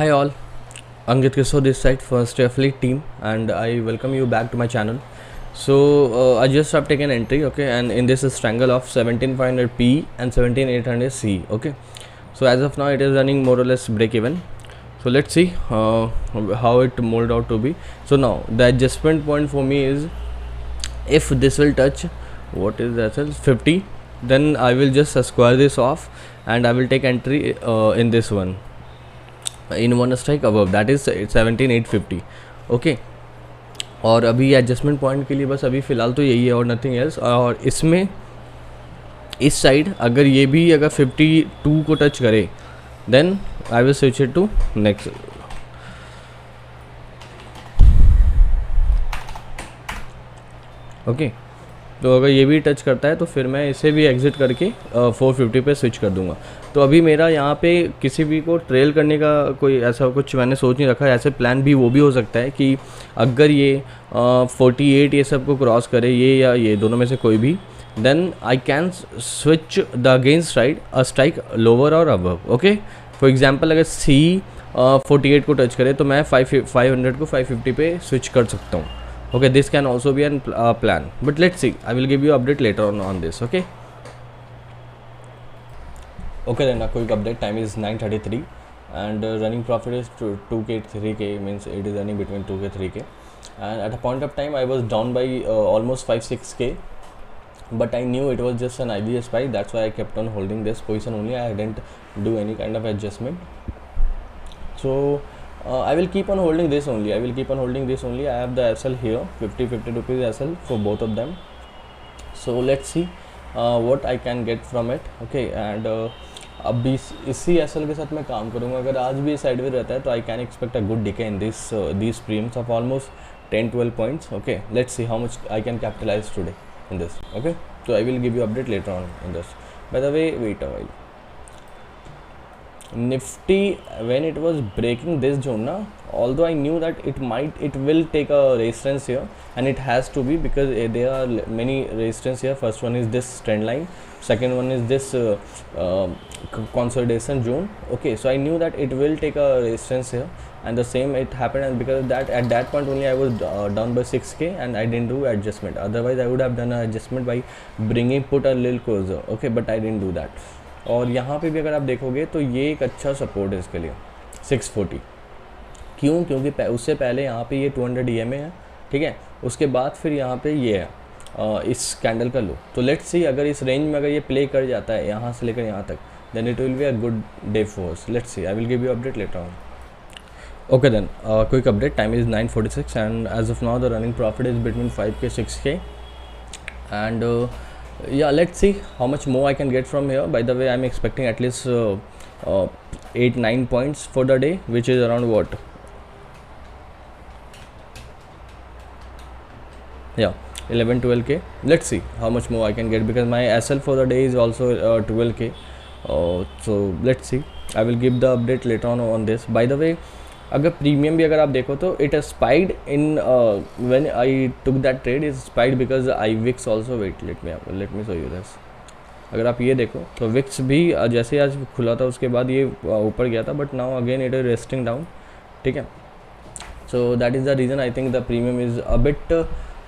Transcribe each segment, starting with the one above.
Hi all, Angit Kishore this side for Stray Fleet team, and I welcome you back to my channel. So I just have taken entry, okay, and in this is triangle of 17500P and 17800C, okay. So as of now it is running more or less break even. So let's see how it mold out to be. So now the adjustment point for me is if this will touch what is that 50, then I will just square this off and I will take entry in this one in one strike above, that is 17850, okay. और अभी adjustment point के लिए बस अभी फ़िलहाल तो यही है और नथिंग एल्स. और इसमें इस साइड अगर ये भी अगर 52 को टच करे then I will switch it to next. Okay, तो अगर ये भी टच करता है तो फिर मैं इसे भी एग्ज़िट करके 450 पे स्विच कर दूंगा. तो अभी मेरा यहाँ पे किसी भी को ट्रेल करने का कोई ऐसा कुछ मैंने सोच नहीं रखा है. ऐसे प्लान भी वो भी हो सकता है कि अगर ये 48 ये सब को क्रॉस करे, ये या ये दोनों में से कोई भी, then I can switch the against side a strike lower or above. Okay, for example अगर सी 48 को टच करे तो मैं 500 को 550 पे स्विच कर सकता हूँ. Okay, this can also be a plan, but let's see. I will give you update later on this. Okay. Okay, then a quick update. Time is 9:33, and running profit is 2k 3k, means it is running between 2k 3k. And at a point of time, I was down by almost 5-6k, but I knew it was just an IVS buy. That's why I kept on holding this position only. I didn't do any kind of adjustment. So I will keep on holding this only. I have the SL here, 50 rupees SL for both of them. So let's see what I can get from it. Okay, and अभी इसी SL के साथ मैं काम करूँगा. अगर आज भी साइडवेज रहता है तो I can expect a good decay in these premiums of almost 10-12 points. Okay, let's see how much I can capitalize today in this. Okay, so I will give you update later on in this. By the way, wait a while. Nifty, when it was breaking this zone na, although I knew that it will take a resistance here, and it has to be because there are many resistance here. First one is this trend line, second one is this consolidation zone. Okay, so I knew that it will take a resistance here, and the same it happened, and because of that at that point only I was down by 6k and I didn't do adjustment. Otherwise I would have done an adjustment by bringing put a little closer. Okay, but I didn't do that. और यहाँ पे भी अगर आप देखोगे तो ये एक अच्छा सपोर्ट है इसके लिए 640. क्यों? क्योंकि उससे पहले यहाँ पे ये 200 EMA है, ठीक है. उसके बाद फिर यहाँ पे ये है इस कैंडल का लो. तो लेट्स सी अगर इस रेंज में अगर ये प्ले कर जाता है यहाँ से लेकर यहाँ तक, then it will be a good day for us. Let's see, I will give you update later on. Okay, then quick update. Time is 9:46 and as of now the running profit is between 5k 6k and yeah, let's see how much more I can get from here. By the way, I'm expecting at least 8-9 points for the day, which is around what, yeah, 11-12k. Let's see how much more I can get because my SL for the day is also 12k. So let's see, I will give the update later on this. By the way, अगर premium भी अगर आप देखो तो it spiked in when I took that trade is spiked because I VIX also. Wait, let me show you this. अगर आप ये देखो तो विक्स भी जैसे आज खुला था उसके बाद ये ऊपर गया था, but now again it is resting down, ठीक है. So that is the reason I think the premium is a bit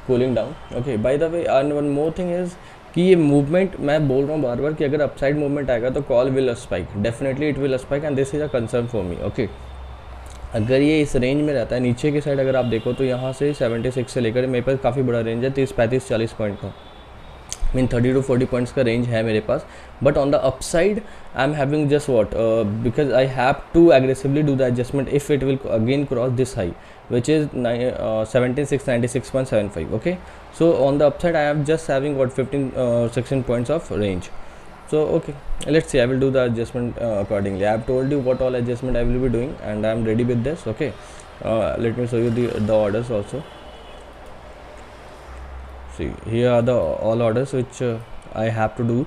cooling down. Okay, by the way and one more thing is कि ये मूवमेंट मैं बोल रहा हूँ बार बार कि अगर अपसाइड मूवमेंट आएगा तो call will spike, definitely it will spike and this is a concern for me. Okay, अगर ये इस रेंज में रहता है नीचे की साइड अगर आप देखो तो यहाँ से 76 से लेकर मेरे पास काफ़ी बड़ा रेंज है, 30-35-40 पॉइंट का, मीन 30 to 40 पॉइंट्स का रेंज है मेरे पास. But on the upside I am having just what because I have to aggressively do the adjustment if it will again cross this high which is 17696.75. okay, so on the upside I am just having what 15-16 points of range. So okay, let's see, I will do the adjustment accordingly. I have told you what all adjustment I will be doing and I am ready with this. Okay, let me show you the orders also. See, here are the all orders which I have to do.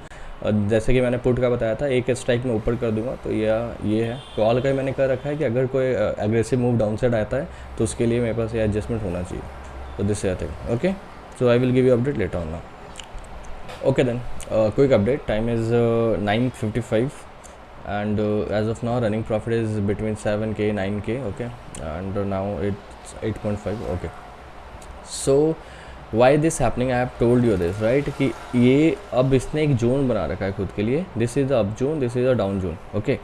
जैसे कि मैंने put का बताया था, एक strike में ऊपर कर दूंगा तो ये है. कॉल का मैंने कर रखा है कि अगर कोई एग्रेसिव मूव डाउन साइड आता है तो उसके लिए मेरे पास ये एडजस्टमेंट होना चाहिए. तो this is thing. Okay, so I will give you update later on now. Okay, then quick update. Time is 9:55 and as of now running profit is between 7k 9k, okay, and now it's 8.5, okay. So why this happening, I have told you this, right, कि ये अब इसने एक zone बना रखा है खुद के लिए, this is the up zone, this is the down zone, okay.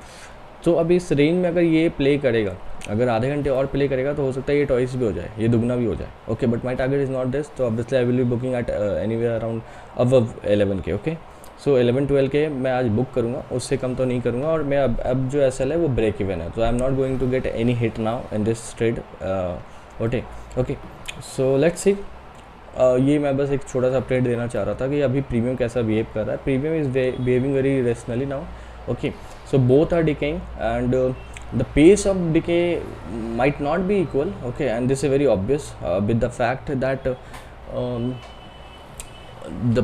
तो अब इस रेंज में अगर ये प्ले करेगा, अगर आधे घंटे और प्ले करेगा तो हो सकता है ये टॉइस भी हो जाए, ये दुगना भी हो जाए, okay. But my target is not this, तो obviously I will be booking at anywhere around above 11k, okay. So 11-12k मैं आज बुक करूँगा, उससे कम तो नहीं करूँगा. और मैं अब जो SL है वो ब्रेक इवन है, तो I am not going to get any hit now in this trade, okay. So let's see. ये मैं बस एक छोटा सा अपडेट देना चाह रहा था कि अभी प्रीमियम कैसा बिहेव कर रहा है. Premium is behaving very rationally now, okay. So both are decaying and the pace of decay might not be equal, okay, and this is very obvious with the fact that the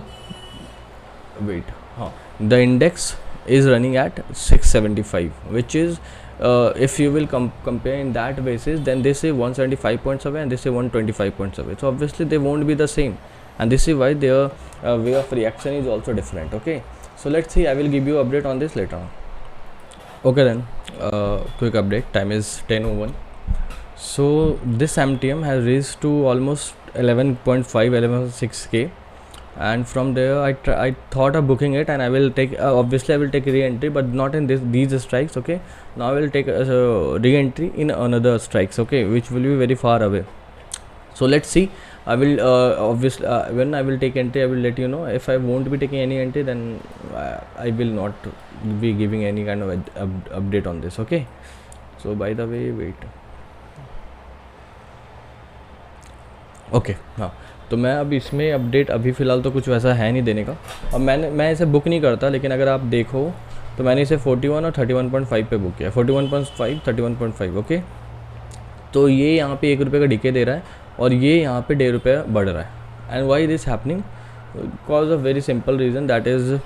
the index is running at 675, which is if you will compare in that basis, then this is 175 points away and this is 125 points away, so obviously they won't be the same, and this is why their way of reaction is also different, okay. So let's see, I will give you update on this later on. Okay then, quick update, time is 10:01. So this MTM has reached to almost 11.5 11.6k, and from there I thought of booking it, and I will take obviously I will take re-entry, but not in these strikes, okay. Now I will take re-entry in another strikes, okay, which will be very far away. So let's see, I will obviously when I will take entry I will let you know. If I won't be taking any entry, then I will not be giving any kind of update on this, okay. So by the way, wait, okay. हाँ, तो मैं अब इसमें update अभी फ़िलहाल तो कुछ वैसा है नहीं देने का. अब मैं इसे बुक नहीं करता, लेकिन अगर आप देखो तो मैंने इसे 41 और 31.5 पे बुक किया, 41.5 31.5, ओके. तो ये यहाँ पे ₹1 का डीके दे रहा है और ये यहाँ पे ₹1.5 बढ़ रहा है. And why this happening, because of very simple reason, that is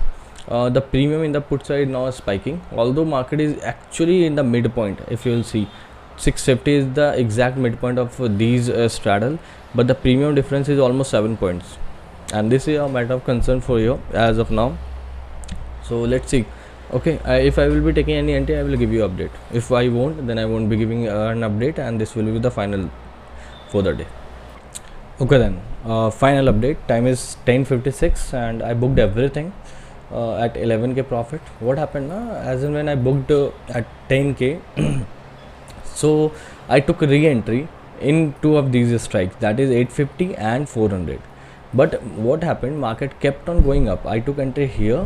the premium in the put side now is spiking, although market is actually in the midpoint. If you will see, 650 is the exact midpoint of these straddle, but the premium difference is almost 7 points, and this is a matter of concern for you as of now. So let's see, okay. If I will be taking any entry, I will give you update. If I won't, then I won't be giving an update, and this will be the final for the day. Okay then, final update, time is 10:56 and I booked everything at 11k profit. What happened now, as in when I booked at 10k so I took re-entry in two of these strikes, that is 850 and 400. But what happened, market kept on going up. I took entry here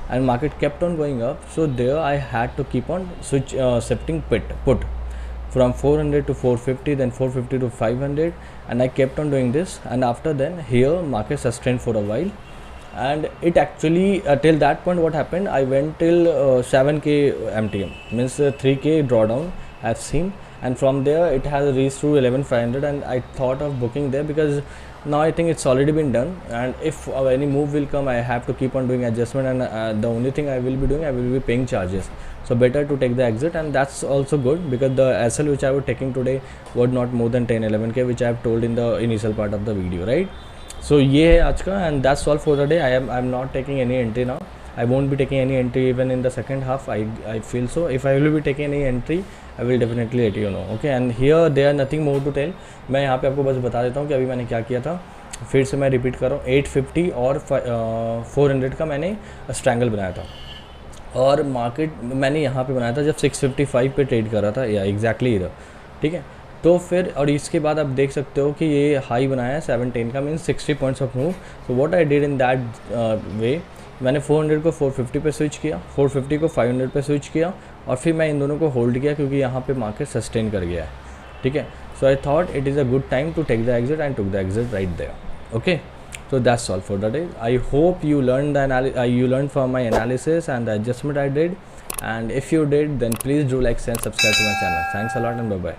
and market kept on going up, so there I had to keep on shifting put from 400 to 450, then 450 to 500, and I kept on doing this. And after then here market sustained for a while, and it actually till that point what happened, I went till 7k MTM, means 3k drawdown I've seen, and from there it has reached to 11,500, and I thought of booking there because now I think it's already been done, and if any move will come, I have to keep on doing adjustment, and the only thing I will be doing, I will be paying charges. So better to take the exit, and that's also good because the SL which I was taking today was not more than 10-11k, which I have told in the initial part of the video, right? So ये है आज का, and that's all for the day. I'm not taking any entry now. I won't be taking any entry even in the second half. I feel so. If I will be taking any entry, I will definitely let you know. Okay, and here there are nothing more to tell. मैं यहाँ पे आपको बस बता देता हूँ कि अभी मैंने क्या किया था. फिर से मैं रिपीट कर रहा हूँ, 850 और 400 का मैंने स्ट्रैंगल बनाया था, और मार्केट मैंने यहाँ पे बनाया था जब 655 पे ट्रेड कर रहा था, या एग्जैक्टली इधर, ठीक है. तो फिर और इसके बाद आप देख सकते हो कि ये हाई बनाया है 710 का, means 60 points of move. So what I did in that way, मैंने 400 को 450 पे स्विच किया, 450 को 500 पे स्विच किया, और फिर मैं इन दोनों को होल्ड किया क्योंकि यहाँ पे मार्केट सस्टेन कर गया है, ठीक है. So I thought it is a good time to take the exit, and took the exit right there. Okay, so that's all for the day. I hope you learned from my analysis and the adjustment I did, and if you did, then please do like and subscribe to my channel. Thanks a lot and bye bye.